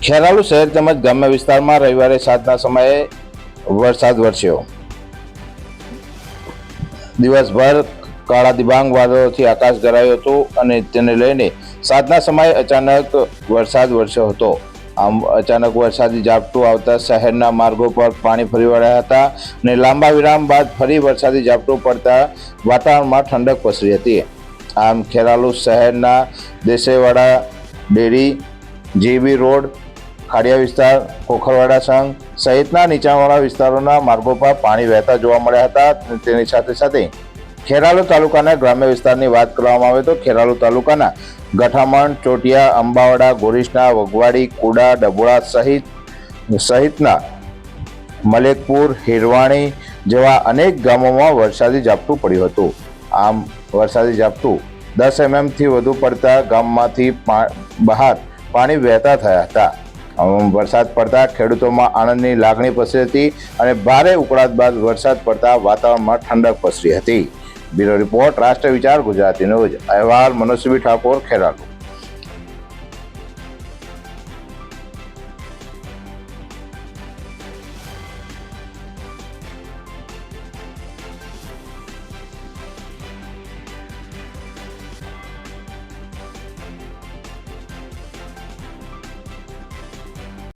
ખેરાલુ શહેર તેમજ ગ્રામ્ય વિસ્તારમાં રવિવારે સાંજના સમયે વરસાદ વરસ્યો। દિવસભર કાળા દિબાંગ વાદળોથી આકાશ ઘેરાયું હતું અને તેને લઈને સાંજના સમયે અચાનક વરસાદ વરસ્યો હતો। આમ અચાનક વરસાદી ઝાપટું આવતા શહેરના માર્ગો પર પાણી ફરી વળ્યા હતા અને લાંબા વિરામ બાદ ફરી વરસાદી ઝાપટું પડતા વાતાવરણમાં ઠંડક પ્રસરી હતી। આમ ખેરાલુ શહેરના દેસેવાડા ડેરી, જીબી રોડ, ખાડિયા વિસ્તાર, કોખરવાડા સંઘ સહિતના નીચાણવાળા વિસ્તારોના માર્ગો પર પાણી વહેતા જોવા મળ્યા હતા। તેની સાથે સાથે ખેરાલુ તાલુકાના ગ્રામ્ય વિસ્તારની વાત કરવામાં આવે તો ખેરાલુ તાલુકાના ગઠામણ, ચોટિયા, અંબાવાડા, ગોરીસના, વગવાડી, કુડા, ડબોળા સહિતના મલેકપુર, હિરવાણી જેવા અનેક ગામોમાં વરસાદી ઝાપટું પડ્યું હતું। આમ વરસાદી ઝાપટું 10 mm થી વધુ પડતા ગામમાંથી બહાર પાણી વહેતા થયા હતા। વરસાદ પડતા ખેડૂતોમાં આનંદની લાગણી પ્રસરી હતી અને ભારે ઉકળાટ બાદ વરસાદ પડતા વાતાવરણમાં ઠંડક પ્રસરી હતી। બ્યુરો રિપોર્ટ, રાષ્ટ્ર વિચાર, ગુજરાતી ન્યૂઝ। અહેવાલ મનોજસિંહ ઠાકોર, ખેરાલુ।